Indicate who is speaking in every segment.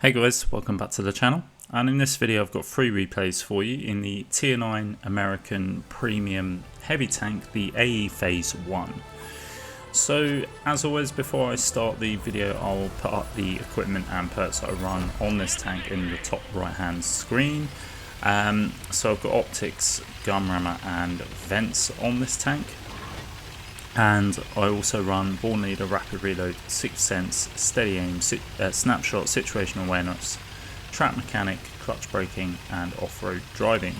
Speaker 1: Hey guys, welcome back to the channel, and in this video I've got 3 replays for you in the Tier 9 American Premium Heavy Tank, the AE Phase 1. So as always, before I start the video I'll put up the equipment and perks that I run on this tank in the top right hand screen. So I've got optics, gun rammer and vents on this tank. And I also run Born Leader, Rapid Reload, Sixth Sense, Steady Aim, Snapshot, Situational Awareness, Trap Mechanic, Clutch Braking and Off-Road Driving.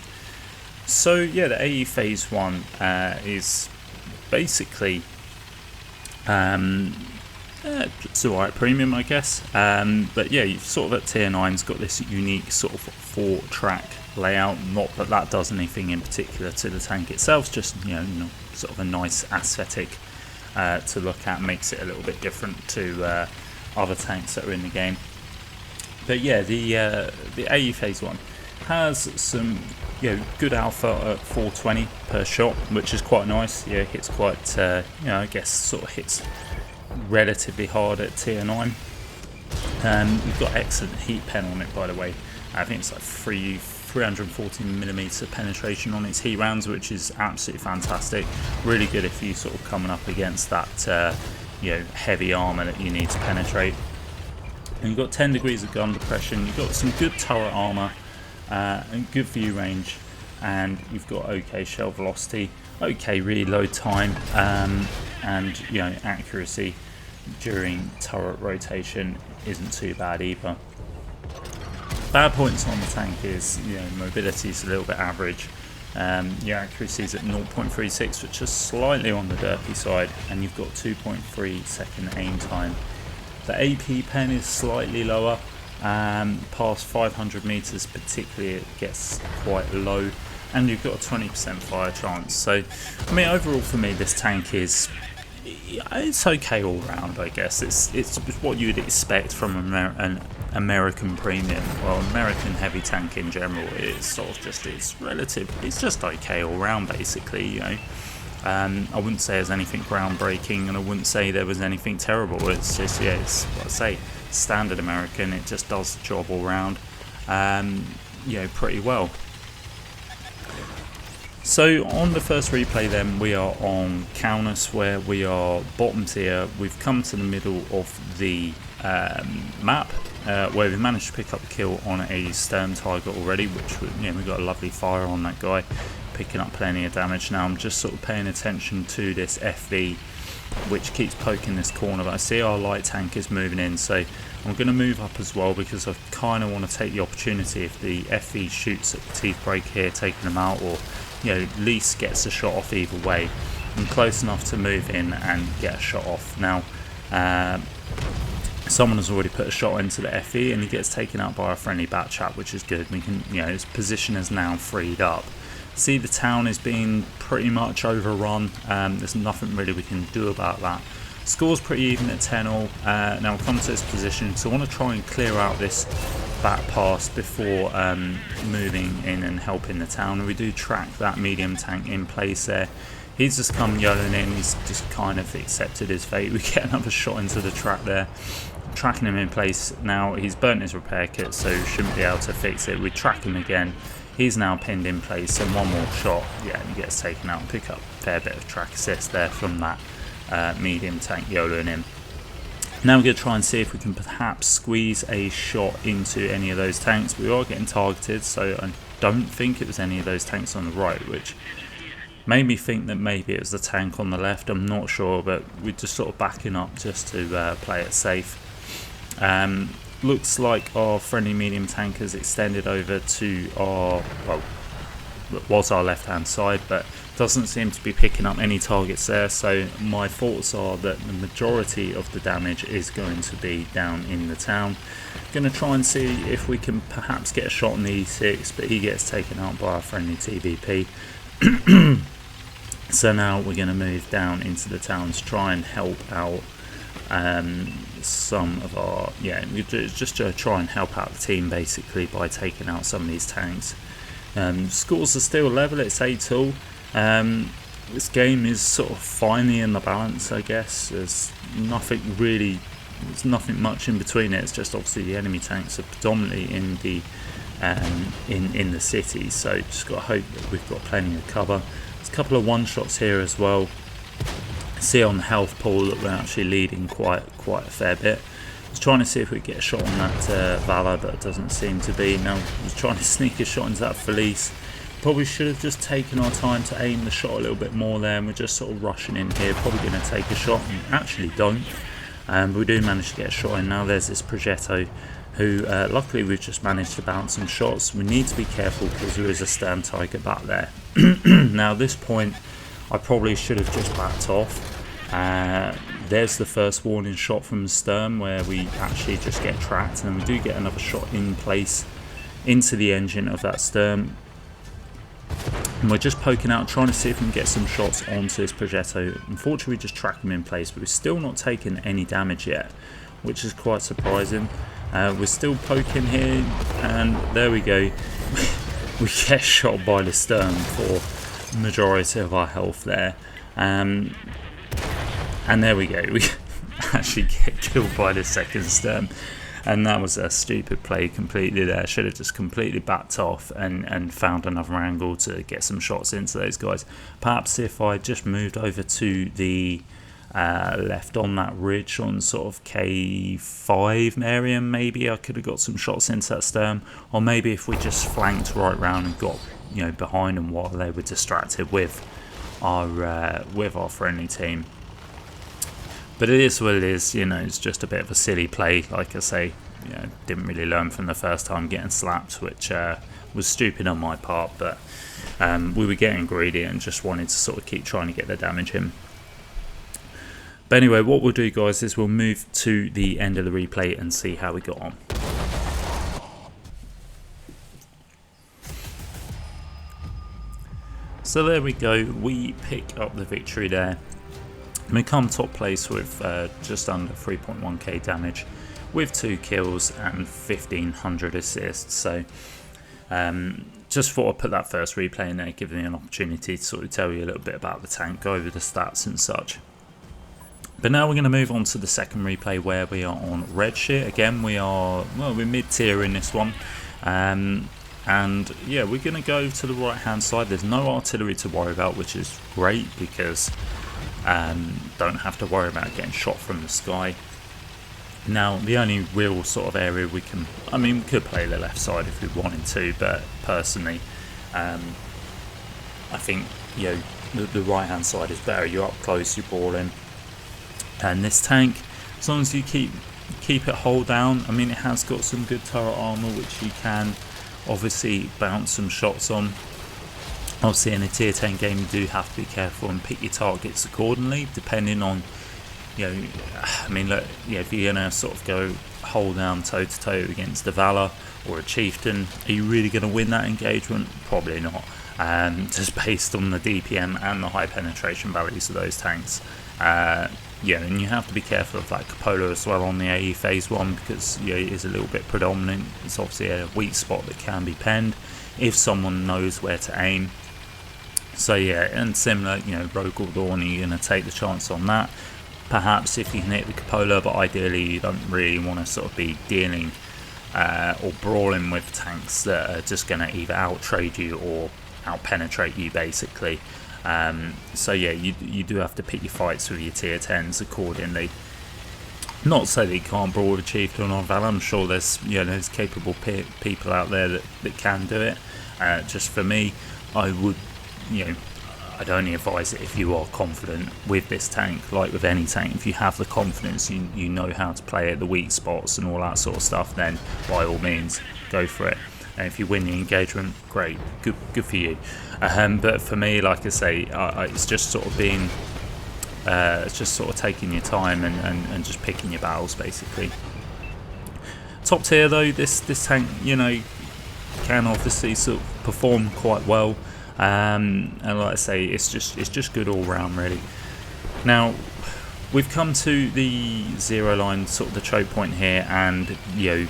Speaker 1: So yeah, the AE Phase 1 is basically it's alright premium, I guess, but yeah, you've sort of at Tier 9's got this unique sort of 4-track layout. Not that that does anything in particular to the tank itself, just you know sort of a nice aesthetic to look at, makes it a little bit different to other tanks that are in the game. But yeah, the AE Phase 1 has some good alpha at 420 per shot, which is quite nice. Yeah, hits quite I guess sort of hits relatively hard at Tier 9. We've got excellent heat pen on it, by the way. I think it's like 340mm penetration on its heat rounds, which is absolutely fantastic. Really good if you sort of coming up against that heavy armor that you need to penetrate. And you've got 10 degrees of gun depression. You've got some good turret armor and good view range, and you've got okay shell velocity, okay reload time, and accuracy during turret rotation isn't too bad either. Bad points on the tank is mobility is a little bit average. Your accuracy is at 0.36, which is slightly on the derpy side, and you've got 2.3 second aim time. The AP pen is slightly lower. Past 500 meters particularly it gets quite low, and you've got a 20% fire chance. So I mean, overall for me this tank is it's okay all round, I guess. It's what you'd expect from an American premium, well, American heavy tank in general. It's sort of just it's just okay all round basically. I wouldn't say there's anything groundbreaking, and I wouldn't say there was anything terrible. It's just it's what I say, standard American. It just does the job all round, pretty well. So on the first replay then, we are on Kaunas, where we are bottom tier. We've come to the middle of the map, where we managed to pick up a kill on a stern target already, which we got a lovely fire on that guy, picking up plenty of damage. Now I'm just sort of paying attention to this FV, which keeps poking this corner, but I see our light tank is moving in, so I'm going to move up as well, because I kind of want to take the opportunity if the FV shoots at the teeth break here, taking them out, or at least gets a shot off either way. I'm close enough to move in and get a shot off. Now someone has already put a shot into the FE, and he gets taken out by a friendly bat chap, which is good. We can, his position is now freed up. See, the town is being pretty much overrun. There's nothing really we can do about that. Score's pretty even at 10-all. Now we'll come to this position, so I want to try and clear out this back pass before moving in and helping the town. And we do track that medium tank in place there. He's just come yelling in. He's just kind of accepted his fate. We get another shot into the track there, tracking him in place. Now he's burnt his repair kit, so shouldn't be able to fix it. We track him again. He's now pinned in place, and one more shot, and he gets taken out and pick up a fair bit of track assist there from that medium tank YOLOing him. Now we're going to try and see if we can perhaps squeeze a shot into any of those tanks. We are getting targeted, so I don't think it was any of those tanks on the right, which made me think that maybe it was the tank on the left. I'm not sure, but we're just sort of backing up just to play it safe. Looks like our friendly medium tank has extended over to our, well, was our left hand side, but doesn't seem to be picking up any targets there. So my thoughts are that the majority of the damage is going to be down in the town. Going to try and see if we can perhaps get a shot on the E6, but he gets taken out by our friendly TVP. So now we're going to move down into the town to try and help out some of our, just to try and help out the team basically by taking out some of these tanks. Scores are still level, it's 8-all. This game is sort of finely in the balance, I guess. There's nothing really there's nothing much in between it. It's just obviously the enemy tanks are predominantly in the in the city, so just got to hope that we've got plenty of cover. There's a couple of one shots here as well. See on the health pool that we're actually leading quite a fair bit. I was trying to see if we get a shot on that Valor, but it doesn't seem to be. Now I was trying to sneak a shot into that Felice. Probably should have just taken our time to aim the shot a little bit more there, and we're just sort of rushing in here, probably going to take a shot, and actually don't. But we do manage to get a shot in. Now there's this Progetto, who luckily we've just managed to bounce some shots. We need to be careful because there is a Stern Tiger back there. Now at this point I probably should have just backed off. There's the first warning shot from the stern where we actually just get tracked, and we do get another shot in place into the engine of that stern. And we're just poking out, trying to see if we can get some shots onto this Progetto. Unfortunately we just track him in place, but we're still not taking any damage yet, which is quite surprising. We're still poking here, and there we go. We get shot by the stern for the majority of our health there. And there we go, we actually get killed by the second stern, and that was a stupid play completely there. Should have just completely backed off and found another angle to get some shots into those guys. Perhaps if I just moved over to the left on that ridge on sort of K5 area, maybe I could have got some shots into that stern, or maybe if we just flanked right round and got, you know, behind them while they were distracted with our friendly team. But it is what it is, you know, it's just a bit of a silly play. Like I say, you know, didn't really learn from the first time getting slapped, which was stupid on my part, but we were getting greedy and just wanted to sort of keep trying to get the damage in. But anyway, what we'll do, guys, is we'll move to the end of the replay and see how we got on. So there we go, we pick up the victory there. We come top place with just under 3.1k damage, with 2 kills and 1500 assists. So just thought I'd put that first replay in there, giving me an opportunity to sort of tell you a little bit about the tank, go over the stats and such. But now we're going to move on to the second replay where we are on Redshire. Again, we're mid-tier in this one. And yeah, we're going to go to the right hand side. There's no artillery to worry about, which is great because don't have to worry about getting shot from the sky. Now the only real sort of area we can, I mean, we could play the left side if we wanted to, but personally I think, you know, the right hand side is better. You're up close, you're balling, and this tank, as long as you keep it hull down, I mean, it has got some good turret armour which you can obviously bounce some shots on. Obviously in a tier 10 game you do have to be careful and pick your targets accordingly, depending on, you know, I mean, look, yeah, if you're going to sort of go hold down toe to toe against the Valor or a Chieftain, are you really going to win that engagement? Probably not, just based on the DPM and the high penetration values of those tanks. Yeah, and you have to be careful of that Cupola as well on the AE phase 1, because, you know, it is a little bit predominant. It's obviously a weak spot that can be penned if someone knows where to aim. So yeah, and similar, you know, Rogue or Dawn, you're going to take the chance on that. Perhaps if you can hit the Cupola, but ideally you don't really want to sort of be dealing or brawling with tanks that are just going to either out-trade you or out-penetrate you, basically. So yeah, you do have to pick your fights with your tier 10s accordingly. Not to say that you can't brawl with a Chieftain or Valor. I'm sure there's, you know, there's capable people out there that can do it. Just for me, I would, you know, I'd only advise it if you are confident with this tank. Like with any tank, if you have the confidence, you know how to play it, the weak spots and all that sort of stuff, then by all means go for it. And if you win the engagement, great, good for you. But for me, like I say, it's just sort of being, it's just sort of taking your time and just picking your battles, basically. Top tier though, this tank, you know, can obviously sort of perform quite well. And like I say, it's just good all round, really. Now we've come to the 0 line, sort of the choke point here, and you know,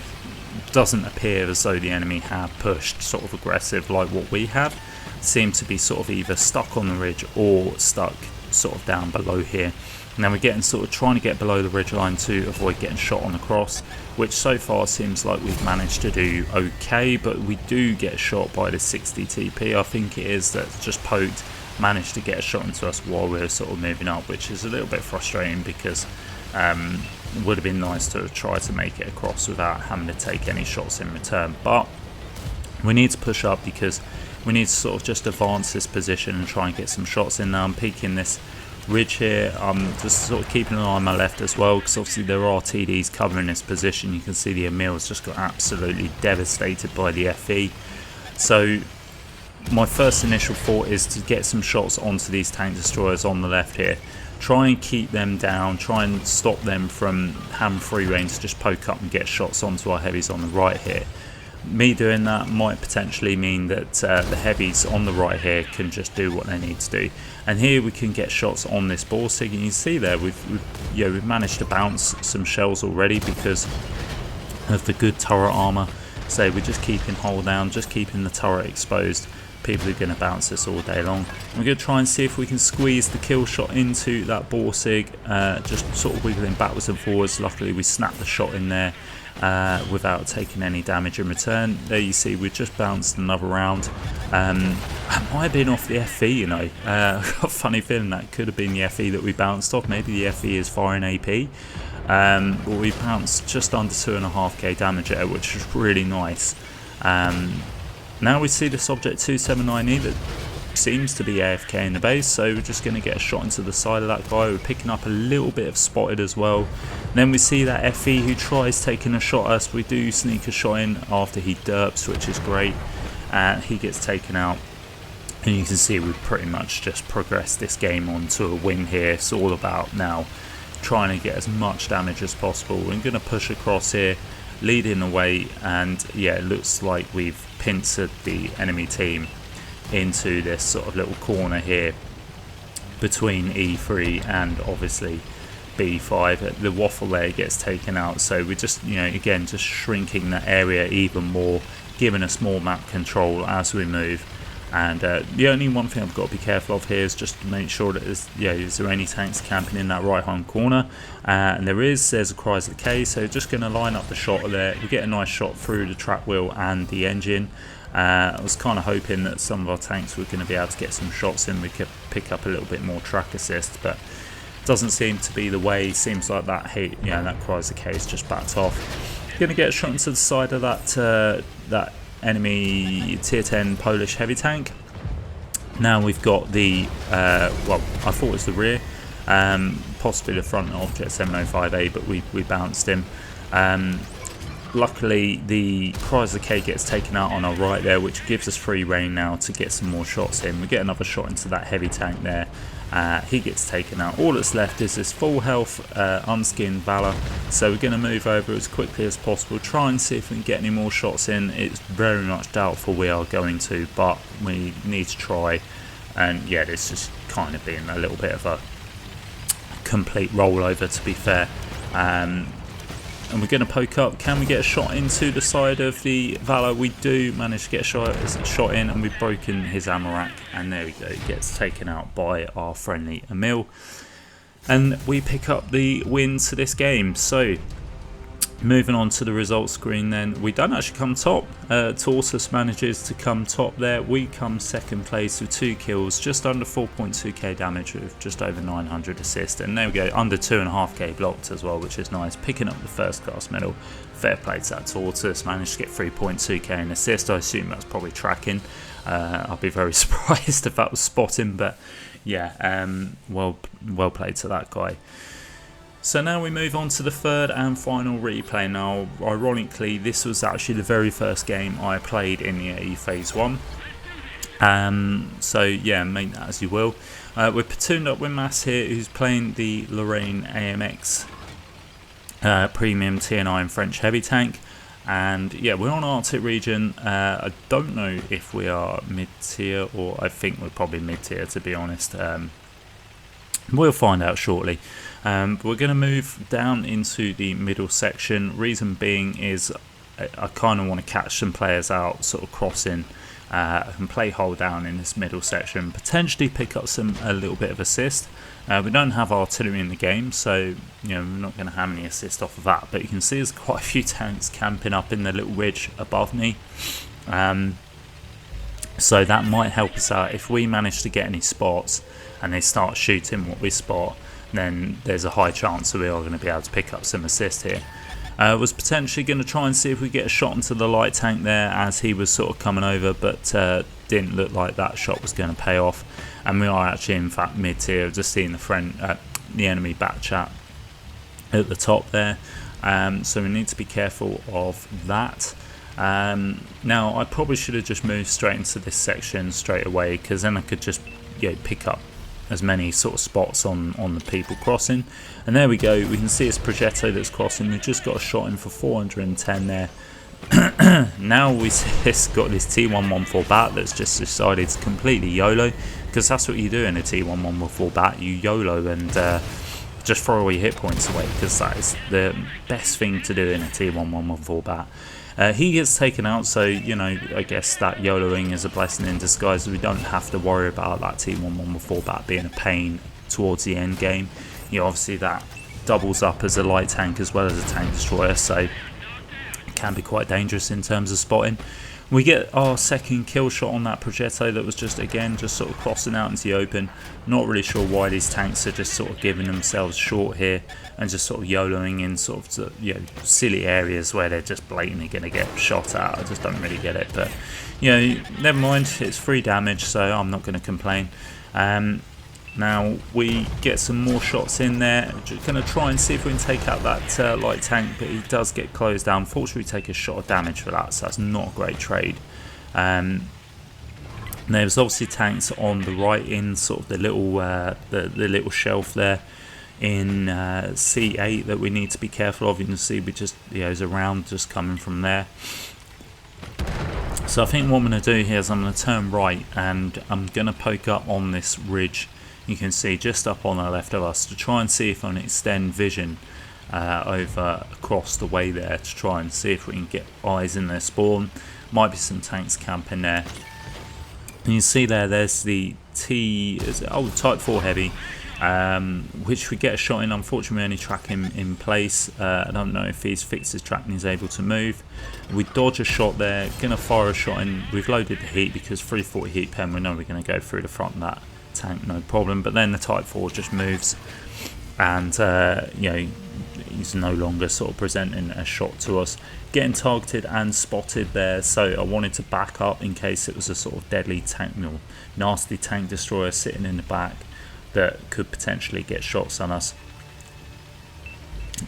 Speaker 1: doesn't appear as though the enemy have pushed sort of aggressive like what we have. Seem to be sort of either stuck on the ridge or stuck sort of down below here. Now we're getting sort of trying to get below the ridgeline to avoid getting shot on the cross, which so far seems like we've managed to do okay, but we do get shot by the 60 TP, I think it is, that's just poked, managed to get a shot into us while we're sort of moving up, which is a little bit frustrating because it would have been nice to have tried to make it across without having to take any shots in return. But we need to push up because we need to sort of just advance this position and try and get some shots in. Now I'm peeking this ridge here. I'm just sort of keeping an eye on my left as well, because obviously there are TDs covering this position. You can see the Emil's just got absolutely devastated by the FE. So my first initial thought is to get some shots onto these tank destroyers on the left here. Try and keep them down, try and stop them from having free reign to just poke up and get shots onto our heavies on the right here. Me doing that might potentially mean that the heavies on the right here can just do what they need to do, and here we can get shots on this Borsig, and you can see there we've managed to bounce some shells already because of the good turret armor. So we're just keeping hull down, just keeping the turret exposed. People are going to bounce this all day long. We're going to try and see if we can squeeze the kill shot into that Borsig, just sort of wiggling backwards and forwards. Luckily we snapped the shot in there without taking any damage in return. There you see we just bounced another round. That might have been off the FE, you know. I've got a funny feeling that could have been the FE that we bounced off. Maybe the FE is firing AP. But we bounced just under 2.5k damage there, which is really nice. Now we see this object 279E that seems to be AFK in the base, so we're just going to get a shot into the side of that guy. We're picking up a little bit of spotted as well. Then we see that FE who tries taking a shot at us. We do sneak a shot in after he derps, which is great. He gets taken out, and you can see we've pretty much just progressed this game on to a win here. It's all about now trying to get as much damage as possible. We're going to push across here, leading away, and yeah, it looks like we've pincered the enemy team into this sort of little corner here between E3 and obviously B5. The waffle there gets taken out, so we're just, you know, again just shrinking that area even more, giving us more map control as we move. And the only one thing I've got to be careful of here is just to make sure that is there any tanks camping in that right hand corner, and there's a Cries of the K, so just going to line up the shot there. We get a nice shot through the track wheel and the engine. I was kind of hoping that some of our tanks were going to be able to get some shots in, we could pick up a little bit more track assist, but doesn't seem to be the way. Seems like that that Cries of the K is just backed off. Going to get a shot into the side of that enemy tier 10 Polish heavy tank. Now we've got the well, I thought it was the rear, possibly the front of Jet 705A, but we bounced him. Luckily the Cries of the K gets taken out on our right there, which gives us free reign now to get some more shots in. We get another shot into that heavy tank there. He gets taken out. All that's left is this full health unskinned Valor, so we're going to move over as quickly as possible, try and see if we can get any more shots in. It's very much doubtful we are going to, but we need to try. And yeah, this is kind of being a little bit of a complete rollover, to be fair. And we're going to poke up. Can we get a shot into the side of the Valor? We do manage to get a shot in, and we've broken his ammo rack, and there we go, it gets taken out by our friendly Emil, and we pick up the win to this game. So moving on to the results screen, then we don't actually come top. Tortoise manages to come top there. We come second place with 2 kills, just under 4.2k damage with just over 900 assist, and there we go, under 2.5k blocked as well, which is nice. Picking up the first class medal. Fair play to that Tortoise. Managed to get 3.2k in assist. I assume that's probably tracking. I'd be very surprised if that was spotting, but yeah, well played to that guy. So now we move on to the third and final replay. Now, ironically, this was actually the very first game I played in the AE Phase 1. So yeah, make that as you will. We're platooned up with Mass here, who's playing the Lorraine AMX Premium TNI French Heavy Tank. And yeah, we're on Arctic region. I don't know if we are mid-tier, or I think we're probably mid-tier, to be honest. We'll find out shortly. But we're going to move down into the middle section. Reason being is I kind of want to catch some players out sort of crossing I can play hold down in this middle section, potentially pick up a little bit of assist. We don't have artillery in the game, so we're not going to have any assist off of that. But you can see there's quite a few tanks camping up in the little ridge above me. So that might help us out if we manage to get any spots and they start shooting what we spot. Then there's a high chance that we are going to be able to pick up some assist here. Was potentially going to try and see if we get a shot into the light tank there as he was sort of coming over, but didn't look like that shot was going to pay off. And we are actually in fact mid-tier, just seeing the enemy back chat at the top there. So we need to be careful of that. Now I probably should have just moved straight into this section straight away, because then I could just pick up as many sort of spots on the people crossing. And there we go, we can see it's Progetto that's crossing. We've just got a shot in for 410 there. Now we see it's got this T114 bat that's just decided to completely YOLO, because that's what you do in a T114 bat. You YOLO and just throw all your hit points away, because that is the best thing to do in a T114 bat. He gets taken out, so I guess that YOLOing is a blessing in disguise. We don't have to worry about that T114 bat being a pain towards the end game. Obviously that doubles up as a light tank as well as a tank destroyer, so it can be quite dangerous in terms of spotting. We get our second kill shot on that Progetto that was just sort of crossing out into the open. Not really sure why these tanks are just sort of giving themselves short here and just sort of YOLOing in sort of silly areas where they're just blatantly going to get shot at. I just don't really get it, but never mind, it's free damage, so I'm not going to complain. Now we get some more shots in there. Just going to try and see if we can take out that light tank, but he does get closed down. Fortunately, we take a shot of damage for that, so that's not a great trade. There's obviously tanks on the right in sort of the little shelf there in C8 that we need to be careful of. You can see we just there's a round just coming from there. So I think what I'm going to do here is I'm going to turn right and I'm going to poke up on this ridge. You can see just up on the left of us to try and see if I can extend vision over across the way there to try and see if we can get eyes in their spawn. Might be some tanks camping there. And you see there's the Type 4 heavy, which we get a shot in. Unfortunately, we only track him in place. I don't know if he's fixed his track and he's able to move. We dodge a shot there, gonna fire a shot in. We've loaded the heat because 340 heat pen, we know we're gonna go through the front of that tank, no problem. But then the Type 4 just moves and he's no longer sort of presenting a shot to us. Getting targeted and spotted there, so I wanted to back up in case it was a sort of deadly tank, nasty tank destroyer sitting in the back that could potentially get shots on us.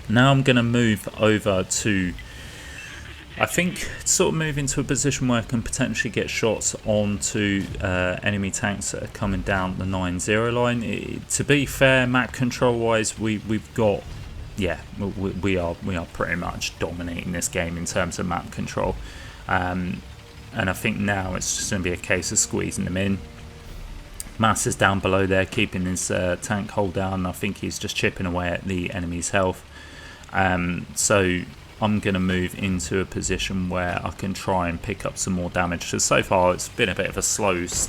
Speaker 1: Now I'm going to move over to, I think, sort of move into a position where I can potentially get shots onto enemy tanks that are coming down the 9-0 line. To be fair, map control wise, we've got, we are pretty much dominating this game in terms of map control, and I think now it's just going to be a case of squeezing them in. Mass is down below there, keeping his tank hold down. I think he's just chipping away at the enemy's health. So I'm going to move into a position where I can try and pick up some more damage. So far it's been a bit of a slow, it's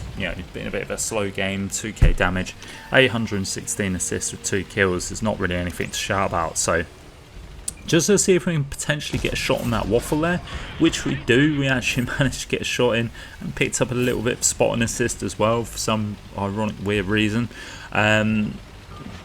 Speaker 1: been a bit of a slow game. 2k damage, 816 assists with 2 kills. There's not really anything to shout about. So just to see if we can potentially get a shot on that waffle there, which we do. We actually managed to get a shot in and picked up a little bit of spot and assist as well for some ironic, weird reason.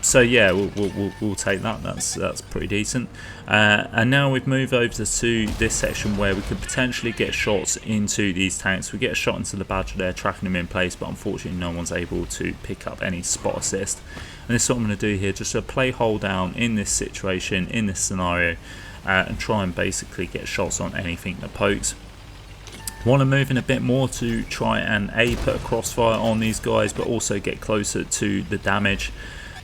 Speaker 1: So yeah, we'll take that. That's pretty decent. And now we've moved over to this section where we could potentially get shots into these tanks. We get a shot into the Badger there, tracking him in place, but unfortunately no one's able to pick up any spot assist. And this is what I'm going to do here, just to play hold down in this situation, in this scenario, and try and basically get shots on anything that pokes. Want to move in a bit more to try and put a crossfire on these guys, but also get closer to the damage,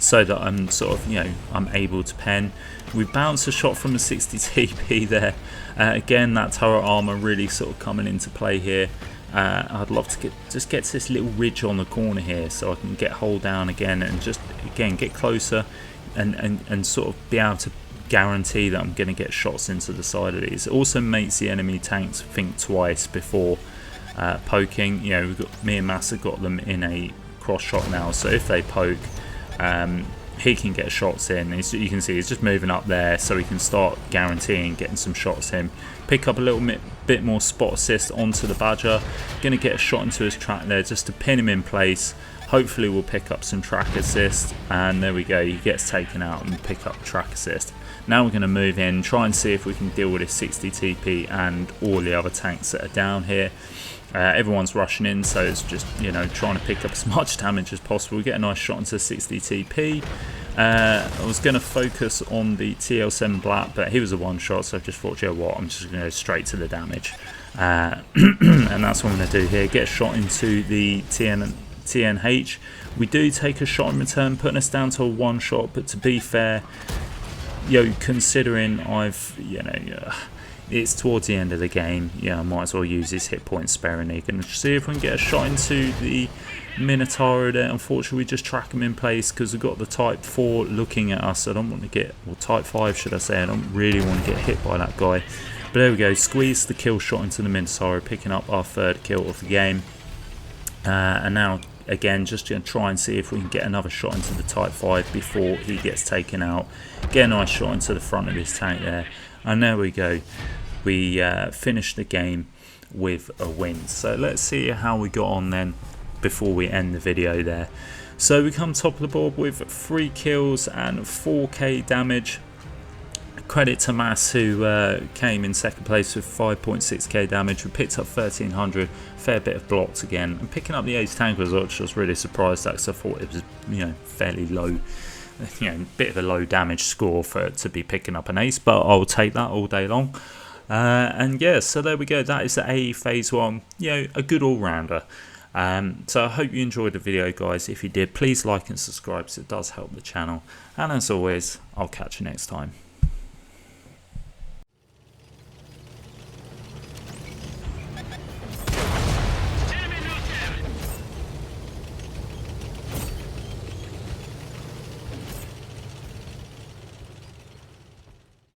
Speaker 1: so that I'm sort of, I'm able to pen. We bounce a shot from a 60 TP there. Again, that turret armor really sort of coming into play here. I'd love to just get to this little ridge on the corner here, so I can get hold down again and just again get closer and sort of be able to guarantee that I'm going to get shots into the side of these. It also makes the enemy tanks think twice before poking. You know, me and Mass have got them in a cross shot now, so if they poke, he can get shots in. You can see he's just moving up there, so he can start guaranteeing getting some shots in. Pick up a little bit more spot assist onto the Badger. Going to get a shot into his track there just to pin him in place. Hopefully we'll pick up some track assist, and there we go, he gets taken out and pick up track assist. Now we're going to move in, try and see if we can deal with his 60 TP and all the other tanks that are down here. Everyone's rushing in, so it's just, you know, trying to pick up as much damage as possible. We get a nice shot into 60 TP. I was going to focus on the TL7 Black, but he was a one shot, so I just thought, you know what, I'm just going to go straight to the damage. And that's what I'm going to do here. Get a shot into the TNH. We do take a shot in return, putting us down to a one shot, but to be fair, you know, considering it's towards the end of the game, yeah, I might as well use his hit points sparingly. Going to see if we can get a shot into the Minotaur there. Unfortunately, we just track him in place because we've got the Type 4 looking at us. I don't want to get, or Type 5 should I say, I don't really want to get hit by that guy. But there we go, squeeze the kill shot into the Minotaur, picking up our third kill of the game. And now, again, just going to try and see if we can get another shot into the Type 5 before he gets taken out. Get a nice shot into the front of his tank there. And there we go. We finished the game with a win. So let's see how we got on then before we end the video there. So we come top of the board with 3 kills and 4k damage. Credit to Mass, who came in second place with 5.6k damage. We picked up 1300, fair bit of blocks again, and picking up the ace tank result, which I was really surprised at because I thought it was, you know, fairly low, you know, bit of a low damage score for it to be picking up an ace, but I'll take that all day long. And yeah, so there we go. That is the AE Phase 1, you know, a good all-rounder. So I hope you enjoyed the video, guys. If you did, please like and subscribe, because it does help the channel. And as always, I'll catch you next time.